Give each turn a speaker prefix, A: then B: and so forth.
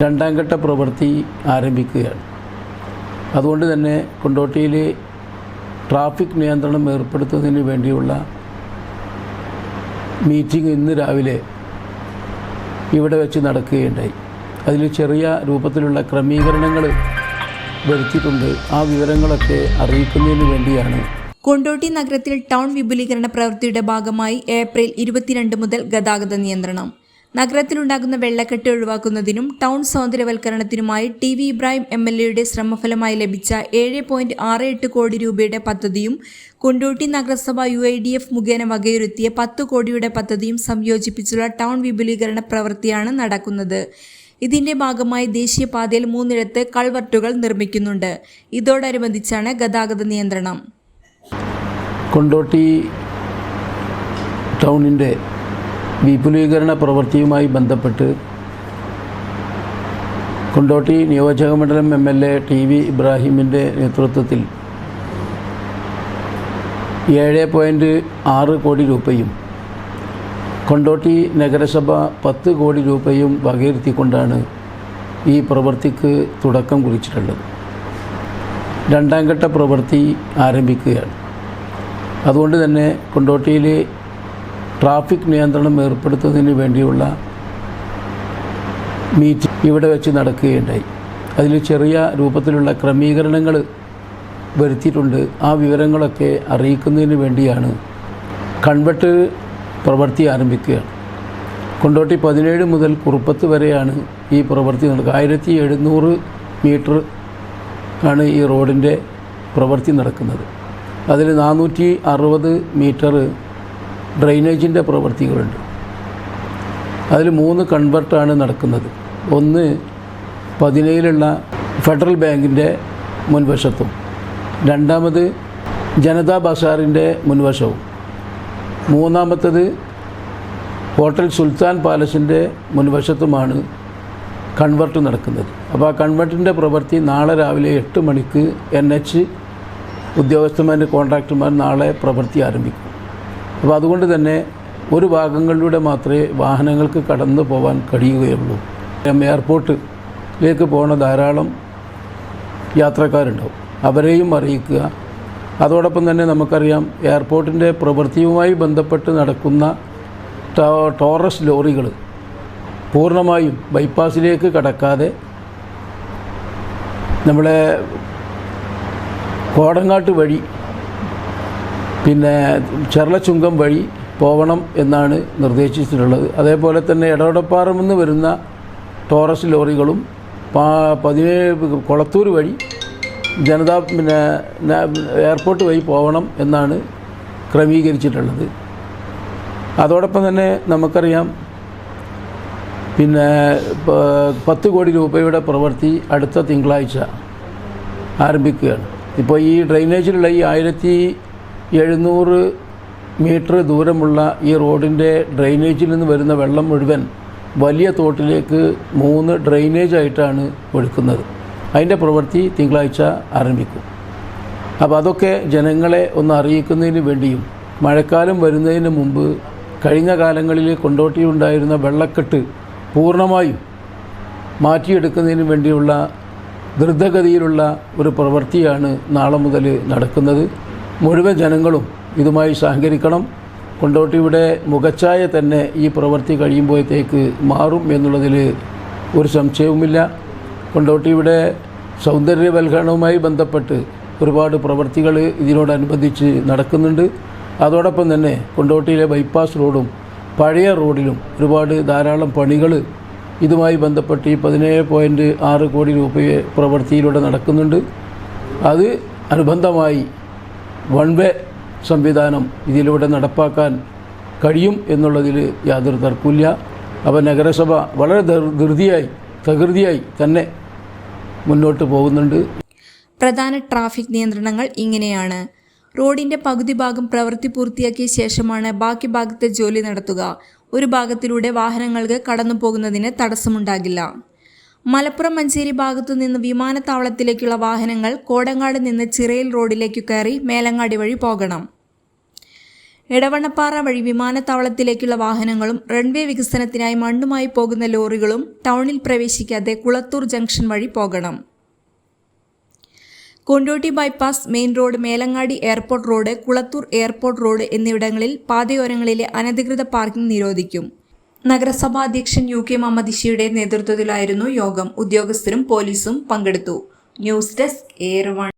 A: രണ്ടാം ഘട്ട പ്രവൃത്തി ആരംഭിക്കുകയാണ്. അതുകൊണ്ട് തന്നെ കൊണ്ടോട്ടിയിൽ ട്രാഫിക് നിയന്ത്രണം ഏർപ്പെടുത്തുന്നതിന് വേണ്ടിയുള്ള മീറ്റിംഗ് ഇന്ന് രാവിലെ ഇവിടെ വെച്ച് നടക്കുകയുണ്ടായി. അതിൽ ചെറിയ രൂപത്തിലുള്ള ക്രമീകരണങ്ങൾ വരുത്തിയിട്ടുണ്ട്. ആ വിവരങ്ങളൊക്കെ അറിയിക്കുന്നതിന് വേണ്ടിയാണ്.
B: കൊണ്ടോട്ടി നഗരത്തിൽ ടൗൺ വിപുലീകരണ പ്രവൃത്തിയുടെ ഭാഗമായി ഏപ്രിൽ 22 മുതൽ ഗതാഗത നിയന്ത്രണം. നഗരത്തിലുണ്ടാകുന്ന വെള്ളക്കെട്ട് ഒഴിവാക്കുന്നതിനും ടൗൺ സൗന്ദര്യവൽക്കരണത്തിനുമായി ടി.വി. ഇബ്രാഹിം എം.എൽ.എയുടെ ശ്രമഫലമായി ലഭിച്ച 7.68 കോടി രൂപയുടെ പദ്ധതിയും കൊണ്ടോട്ടി നഗരസഭ UIDF മുഖേന വകയിരുത്തിയ 10 കോടിയുടെ പദ്ധതിയും സംയോജിപ്പിച്ചുള്ള ടൗൺ വിപുലീകരണ പ്രവൃത്തിയാണ് നടക്കുന്നത്. ഇതിന്റെ ഭാഗമായി ദേശീയപാതയിൽ 3 കൾവർട്ടുകൾ നിർമ്മിക്കുന്നുണ്ട്. ഇതോടനുബന്ധിച്ചാണ് ഗതാഗത നിയന്ത്രണം.
A: കൊണ്ടോട്ടി ടൗണിൻ്റെ വിപുലീകരണ പ്രവൃത്തിയുമായി ബന്ധപ്പെട്ട് കൊണ്ടോട്ടി നിയോജകമണ്ഡലം MLA ടി.വി. ഇബ്രാഹിമിൻ്റെ നേതൃത്വത്തിൽ 7.6 കോടി രൂപയും കൊണ്ടോട്ടി നഗരസഭ 10 കോടി രൂപയും വകയിരുത്തിക്കൊണ്ടാണ് ഈ പ്രവൃത്തിക്ക് തുടക്കം കുറിച്ചിട്ടുള്ളത്. രണ്ടാം ഘട്ട പ്രവൃത്തി ആരംഭിക്കുകയാണ്. അതുകൊണ്ട് തന്നെ കൊണ്ടോട്ടിയിൽ ട്രാഫിക് നിയന്ത്രണം ഏർപ്പെടുത്തുന്നതിന് വേണ്ടിയുള്ള മീറ്റിംഗ് ഇവിടെ വെച്ച് നടക്കുകയുണ്ടായി. അതിൽ ചെറിയ രൂപത്തിലുള്ള ക്രമീകരണങ്ങൾ വരുത്തിയിട്ടുണ്ട്. ആ വിവരങ്ങളൊക്കെ അറിയിക്കുന്നതിന് വേണ്ടിയാണ്. കൺവെർട്ട് പ്രവൃത്തി ആരംഭിക്കുകയാണ്. കൊണ്ടോട്ടി 17 മുതൽ കുറുപ്പത്ത് വരെയാണ് ഈ പ്രവൃത്തി നടക്കുക. 1700 മീറ്റർ ആണ് ഈ റോഡിൻ്റെ പ്രവൃത്തി നടക്കുന്നത്. അതിൽ 460 മീറ്റർ ഡ്രെയിനേജിൻ്റെ പ്രവൃത്തികളുണ്ട്. അതിൽ 3 കൺവെർട്ടാണ് നടക്കുന്നത്. ഒന്ന് പതിനയിലുള്ള ഫെഡറൽ ബാങ്കിൻ്റെ മുൻവശത്തും, രണ്ടാമത് ജനതാ ബസാറിൻ്റെ മുൻവശവും, മൂന്നാമത്തത് ഹോട്ടൽ സുൽത്താൻ പാലസിൻ്റെ മുൻവശത്തുമാണ് കൺവെർട്ട് നടക്കുന്നത്. അപ്പോൾ ആ കൺവെർട്ടിൻ്റെ പ്രവൃത്തി നാളെ രാവിലെ 8 മണിക്ക് NH ഉദ്യോഗസ്ഥന്മാർ, കോൺട്രാക്ടർമാർ നാളെ പ്രവൃത്തി ആരംഭിക്കും. അപ്പോൾ അതുകൊണ്ട് തന്നെ ഒരു ഭാഗങ്ങളിലൂടെ മാത്രമേ വാഹനങ്ങൾക്ക് കടന്നു പോകാൻ കഴിയുകയുള്ളൂ. എയർപോർട്ടിലേക്ക് പോകുന്ന ധാരാളം യാത്രക്കാരുണ്ടാവും. അവരെയും അറിയിക്കുക. അതോടൊപ്പം തന്നെ നമുക്കറിയാം, എയർപോർട്ടിൻ്റെ പ്രവൃത്തിയുമായി ബന്ധപ്പെട്ട് നടക്കുന്ന ടോറസ് ലോറികൾ പൂർണ്ണമായും ബൈപ്പാസിലേക്ക് കടക്കാതെ നമ്മളെ കോടങ്ങാട്ട് വഴി പിന്നെ ചെർളച്ചുങ്കം വഴി പോകണം എന്നാണ് നിർദ്ദേശിച്ചിട്ടുള്ളത്. അതേപോലെ തന്നെ എടവടപ്പാറയിൽ നിന്ന് വരുന്ന ടോറസ് ലോറികളും 17 കൊളത്തൂർ വഴി എയർപോർട്ട് വഴി പോകണം എന്നാണ് ക്രമീകരിച്ചിട്ടുള്ളത്. അതോടൊപ്പം തന്നെ നമുക്കറിയാം, പിന്നെ 10 കോടി രൂപയുടെ പ്രവൃത്തി അടുത്ത തിങ്കളാഴ്ച ആരംഭിക്കുകയാണ്. ഇപ്പോൾ ഈ ഡ്രെയിനേജിലുള്ള ഈ 1700 മീറ്റർ ദൂരമുള്ള ഈ റോഡിൻ്റെ ഡ്രെയിനേജിൽ നിന്ന് വരുന്ന വെള്ളം മുഴുവൻ വലിയ തോട്ടിലേക്ക് 3 ഡ്രെയിനേജായിട്ടാണ് ഒഴുക്കുന്നത്. അതിൻ്റെ പ്രവൃത്തി തിങ്കളാഴ്ച ആരംഭിക്കും. അപ്പോൾ അതൊക്കെ ജനങ്ങളെ ഒന്ന് അറിയിക്കുന്നതിന് വേണ്ടിയും, മഴക്കാലം വരുന്നതിന് മുമ്പ് കഴിഞ്ഞ കാലങ്ങളിൽ കൊണ്ടോട്ടിയുണ്ടായിരുന്ന വെള്ളക്കെട്ട് പൂർണ്ണമായും മാറ്റിയെടുക്കുന്നതിന് വേണ്ടിയുള്ള ദ്രുതഗതിയിലുള്ള ഒരു പ്രവൃത്തിയാണ് നാളെ മുതൽ നടക്കുന്നത്. മുഴുവൻ ജനങ്ങളും ഇതുമായി സഹകരിക്കണം. കൊണ്ടോട്ടിയുടെ മുഖച്ഛായ തന്നെ ഈ പ്രവൃത്തി കഴിയുമ്പോഴത്തേക്ക് മാറും എന്നുള്ളതിൽ ഒരു സംശയവുമില്ല. കൊണ്ടോട്ടിയുടെ സൗന്ദര്യവൽക്കരണവുമായി ബന്ധപ്പെട്ട് ഒരുപാട് പ്രവൃത്തികൾ ഇതിനോടനുബന്ധിച്ച് നടക്കുന്നുണ്ട്. അതോടൊപ്പം തന്നെ കൊണ്ടോട്ടിയിലെ ബൈപ്പാസ് റോഡും പഴയ റോഡിലും ധാരാളം പണികൾ ഇതുമായി ബന്ധപ്പെട്ട് ഈ 17.6 കോടി രൂപയെ പ്രവൃത്തിയിലൂടെ നടക്കുന്നുണ്ട്. അത് അനുബന്ധമായി വൺ വേ സംവിധാനം ഇതിലൂടെ നടപ്പാക്കാൻ കഴിയും എന്നുള്ളതിൽ യാതൊരു തർക്കമില്ല. അപ്പോൾ നഗരസഭ വളരെ തകൃതിയായി തന്നെ മുന്നോട്ട് പോകുന്നുണ്ട്.
B: പ്രധാന ട്രാഫിക് നിയന്ത്രണങ്ങൾ ഇങ്ങനെയാണ്. റോഡിന്റെ പകുതി ഭാഗം പ്രവൃത്തി പൂർത്തിയാക്കിയ ശേഷമാണ് ബാക്കി ഭാഗത്തെ ജോലി നടത്തുക. ഒരു ഭാഗത്തിലൂടെ വാഹനങ്ങൾക്ക് കടന്നു പോകുന്നതിന് തടസ്സമുണ്ടാകില്ല. മലപ്പുറം മഞ്ചേരി ഭാഗത്തു നിന്ന് വിമാനത്താവളത്തിലേക്കുള്ള വാഹനങ്ങൾ കോടങ്ങാട് നിന്ന് ചിറയിൽ റോഡിലേക്ക് കയറി മേലങ്ങാടി വഴി പോകണം. എടവണ്ണപ്പാറ വഴി വിമാനത്താവളത്തിലേക്കുള്ള വാഹനങ്ങളും റൺവേ വികസനത്തിനായി മണ്ണുമായി പോകുന്ന ലോറികളും ടൗണിൽ പ്രവേശിക്കാതെ കുളത്തൂർ ജംഗ്ഷൻ വഴി പോകണം. Kondotty bypass, main road, Melangadi airport road, Kulathur airport road എന്നിവിടങ്ങളിൽ പാതയോരങ്ങളിലെ അനധികൃത പാർക്കിംഗ് നിരോധിക്കും. നഗരസഭാ അധ്യക്ഷൻ UK മുഹമ്മദ് നേതൃത്വത്തിലായിരുന്നു യോഗം. ഉദ്യോഗസ്ഥരും പോലീസും പങ്കെടുത്തു. News desk, AIR1.